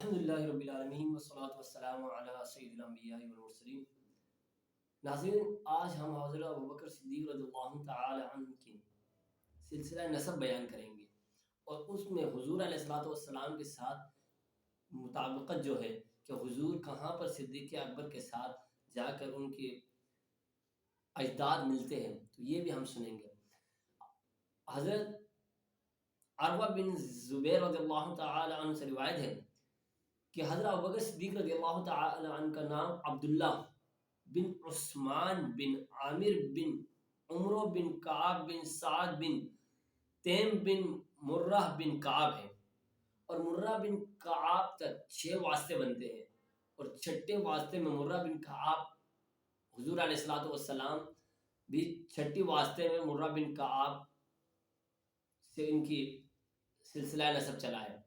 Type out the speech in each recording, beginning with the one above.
الحمد للہ رب العالمین والصلاة والسلام علی سید الانبیاء والمرسلین۔ ناظرین، آج ہم حضرت ابوبکر صدیق رضی اللہ تعالی عنہ کی سلسلہ نسب بیان کریں گے، اور اس میں حضور علیہ الصلوۃ والسلام کے ساتھ مطابقت جو ہے کہ حضور کہاں پر صدیق اکبر کے ساتھ جا کر ان کے اجداد ملتے ہیں، تو یہ بھی ہم سنیں گے۔ حضرت عروہ بن زبیر رضی اللہ تعالی عنہ سے روایت ہے کہ حضرت ابوبکر صدیق رضی اللہ تعالی عنہ کا نام عبداللہ بن عثمان بن عامر بن عمرو بن کعب بن سعد بن تیم بن مرہ بن کعب ہے، اور مرہ بن کعب تک 6 واسطے بنتے ہیں، اور 6ٹھے واسطے میں مرہ بن کعب حضور علیہ الصلوۃ والسلام بھی 6ٹھی واسطے میں مرہ بن کعب سے ان کی سلسلہ نسب چلا ہے،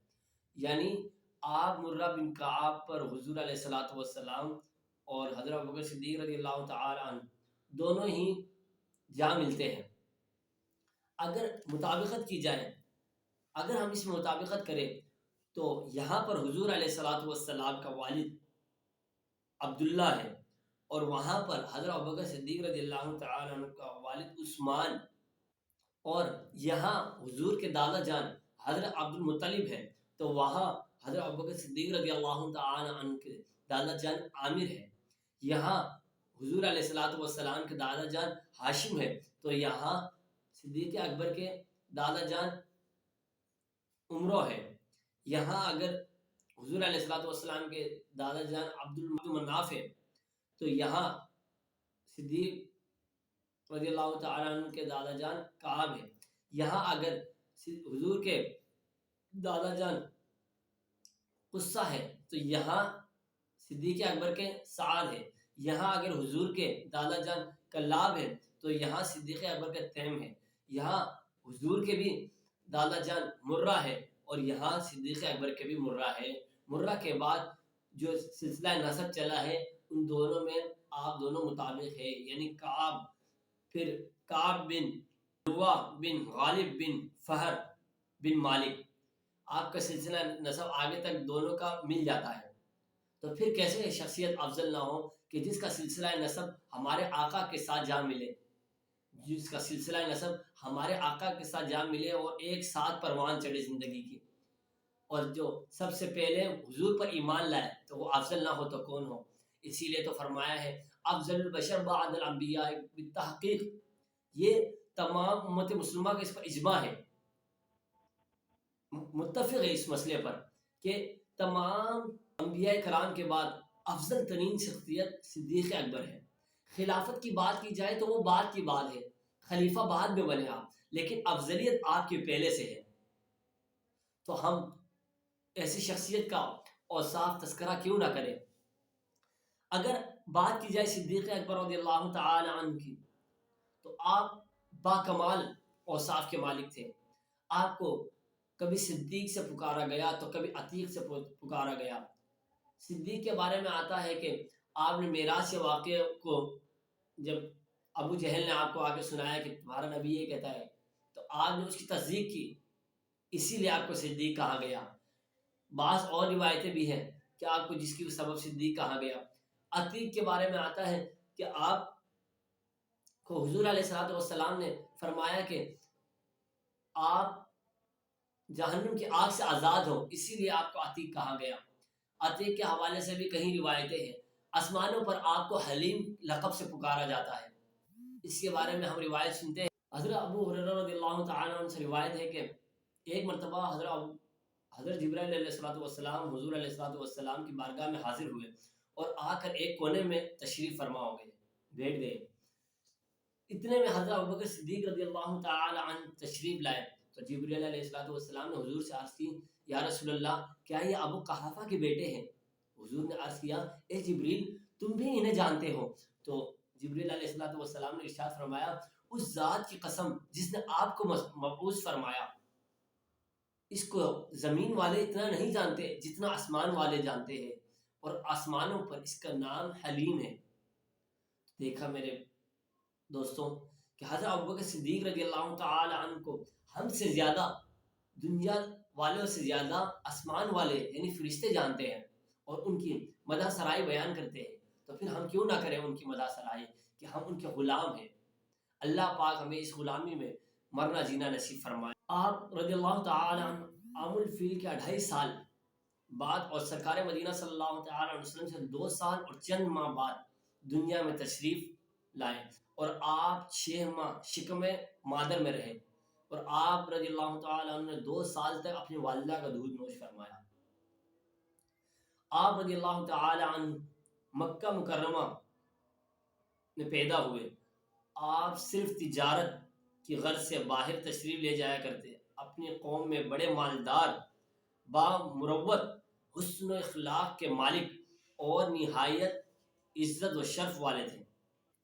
یعنی آپ مرہ بن کعب پر حضور علیہ الصلوۃ والسلام اور حضرت ابوبکر صدیق رضی اللہ تعالی عنہ دونوں ہی جا ملتے ہیں۔ اگر مطابقت کی جائے، اگر ہم اس میں مطابقت کریں تو یہاں پر حضور علیہ الصلوۃ والسلام کا والد عبداللہ ہے، اور وہاں پر حضرت ابوبکر صدیق رضی اللہ تعالی عنہ کا والد عثمان، اور یہاں حضور کے دادا جان حضرت عبد المطلب ہے، تو وہاں حضرت ابوبکر صدیق رضی اللہ تعالی عنہ کے دادا جان عامر ہے۔ یہاں حضور علیہ الصلوۃ والسلام کے دادا جان ہاشم ہے، تو یہاں صدیق اکبر کے دادا جان عمرو ہے۔ یہاں اگر حضور علیہ الصلوۃ والسلام کے دادا جان عبد المناف ہے، تو یہاں صدیق رضی اللہ تعالی عنہ کے دادا جان کعب ہے۔ یہاں اگر حضور کے دادا جان قصہ ہے، تو یہاں صدیق اکبر کے سعد ہے۔ یہاں اگر حضور کے دادا جان کلاب ہے، تو یہاں صدیق اکبر کا تیم ہے۔ یہاں حضور کے بھی دادا جان مرہ ہے، اور یہاں صدیق اکبر کے بھی مرہ ہے۔ مرہ کے بعد جو سلسلہ نسب چلا ہے، ان دونوں میں آپ دونوں مطابق ہے، یعنی کعب، پھر کعب بن لوا بن غالب بن فہر بن مالک، آپ کا سلسلہ نسب آگے تک دونوں کا مل جاتا ہے۔ تو پھر کیسے شخصیت افضل نہ ہو کہ جس کا سلسلہ نسب ہمارے آقا کے ساتھ جا ملے، جس کا سلسلہ نسب ہمارے آقا کے ساتھ جا ملے اور ایک ساتھ پروان چڑھے زندگی کی، اور جو سب سے پہلے حضور پر ایمان لائے تو وہ افضل نہ ہو تو کون ہو۔ اسی لیے تو فرمایا ہے افضل البشر بعد الانبیاء بالتحقیق، یہ تمام امت مسلمہ کا اس پر اجماع ہے، متفق ہے اس مسئلے پر کہ تمام انبیاء کرام کے بعد افضل ترین شخصیت صدیق اکبر ہے۔ خلافت کی بات کی جائے تو وہ بعد کی بات ہے، خلیفہ بعد میں بنے آپ، لیکن افضلیت آپ کے پہلے سے ہے۔ تو ہم ایسی شخصیت کا اوصاف تذکرہ کیوں نہ کریں۔ اگر بات کی جائے صدیق اکبر رضی اللہ تعالی عنہ کی، تو آپ باکمال اوصاف کے مالک تھے۔ آپ کو کبھی صدیق سے پکارا گیا تو کبھی عتیق سے پکارا گیا۔ صدیق کے بارے میں آتا ہے کہ آپ نے معراج کے واقعے کو جب ابو جہل نے آپ کو آ کے سنایا کہ تمہارا نبی یہ کہتا ہے، تو آپ نے اس کی تصدیق کی، اسی لیے آپ کو صدیق کہا گیا۔ بعض اور روایتیں بھی ہیں کہ آپ کو جس کی سبب صدیق کہا گیا۔ عتیق کے بارے میں آتا ہے کہ آپ کو حضور علیہ الصلوۃ والسلام نے فرمایا کہ آپ جہنم کی آگ سے آزاد ہو، اسی لیے آپ کو عتیق کہا گیا۔ عتیق کے حوالے سے بھی کہیں روایتیں ہیں۔ آسمانوں پر آپ کو حلیم لقب سے پکارا جاتا ہے، اس کے بارے میں ہم روایت سنتے ہیں۔ حضرت ابو ہریرہ رضی اللہ تعالی عنہ سے روایت ہے کہ ایک مرتبہ حضرت جبرائیل علیہ الصلوۃ والسلام حضور علیہ الصلوۃ والسلام کی بارگاہ میں حاضر ہوئے، اور آ کر ایک کونے میں تشریف فرما ہو گئے، بیٹھ گئے۔ اتنے میں حضرت ابوبکر صدیق رضی اللہ تعالی عنہ تشریف لائے، تو جبرائیل علیہ الصلوۃ والسلام نے حضور سے عرض کی، یا رسول اللہ، کیا یہ ابو قحافہ کے بیٹے ہیں؟ حضور نے عرض کیا، اے جبریل، تم بھی انہیں جانتے ہو؟ تو جبریل علیہ الصلوۃ والسلام نے ارشاد فرمایا، اس ذات کی قسم جس نے آپ کو مبعوث فرمایا، اس کو زمین والے اتنا نہیں جانتے جتنا آسمان والے جانتے ہیں، اور آسمانوں پر اس کا نام حلیم ہے۔ دیکھا میرے دوستوں کہ حضرت ابوبکر صدیق رضی اللہ تعالی عنہ کو ہم سے زیادہ دنیا والوں سے زیادہ آسمان والے یعنی فرشتے جانتے ہیں اور ان کی مدح سرائی بیان کرتے ہیں، تو پھر ہم کیوں نہ کریں ان کی مدح سرائی کہ ہم ان کے غلام ہیں۔ اللہ پاک ہمیں اس غلامی میں مرنا جینا نصیب فرمائے۔ آپ رضی اللہ تعالی عنہ عام الفیل کے 2.5 سال بعد اور سرکار مدینہ صلی اللہ تعالی علیہ وسلم سے 2 سال اور چند ماہ بعد دنیا میں تشریف لائے، اور آپ 6 ماہ شکم مادر میں رہے، اور آپ رضی اللہ تعالی عنہ نے 2 سال تک اپنی والدہ کا دودھ نوش فرمایا۔ آپ رضی اللہ تعالی عنہ مکہ مکرمہ میں پیدا ہوئے۔ آپ صرف تجارت کی غرض سے باہر تشریف لے جایا کرتے، اپنی قوم میں بڑے مالدار، با مروت، حسن و اخلاق کے مالک اور نہایت عزت و شرف والے تھے۔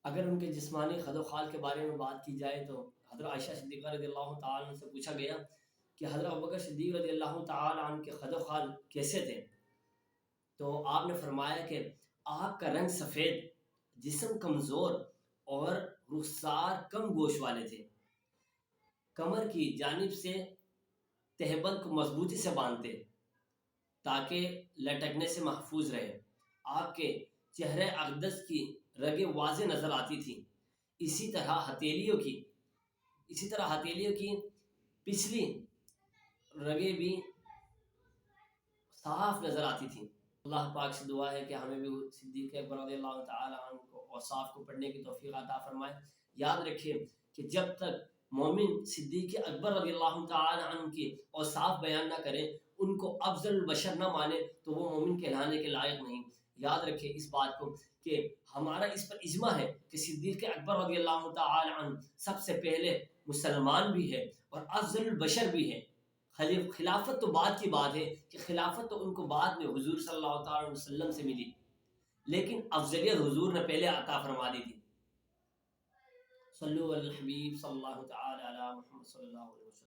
اگر ان کے جسمانی خد و خال کے بارے میں بات کی جائے تو حضرت عائشہ صدیقہ رضی اللہ تعالی عنہ سے پوچھا گیا کہ حضرت ابوبکر صدیق رضی اللہ تعالی عنہ کے خد و خال کیسے تھے، تو آپ نے فرمایا کہ آپ کا رنگ سفید، جسم کمزور اور رخسار کم گوش والے تھے، کمر کی جانب سے تہبند کو مضبوطی سے باندھتے تاکہ لٹکنے سے محفوظ رہے۔ آپ کے چہرے اقدس کی رگیں واضح نظر آتی تھیں، اسی طرح ہتھیلیوں کی پچھلی رگیں بھی صاف نظر آتی تھیں۔ اللہ پاک سے دعا ہے کہ ہمیں بھی صدیق اکبر رضی اللہ تعالی عنہ کو اوصاف کو پڑھنے کی توفیق عطا فرمائے۔ یاد رکھیے کہ جب تک مومن صدیق اکبر رضی اللہ تعالی عنہ کی اوصاف بیان نہ کرے، ان کو افضل البشر نہ مانے، تو وہ مومن کہلانے کے لائق نہیں۔ یاد رکھیں اس بات کو کہ ہمارا اس پر اجماع ہے کہ صدیق اکبر رضی اللہ تعالی عنہ سب سے پہلے مسلمان بھی ہے اور افضل البشر بھی ہے۔ خلافت تو بعد کی بات ہے کہ خلافت تو ان کو بعد میں حضور صلی اللہ تعالی وسلم سے ملی، لیکن افضلیت حضور نے پہلے عطا فرما دی تھی۔ صلو علی الحبیب صلی اللہ تعالی علی محمد صلی اللہ علیہ وسلم۔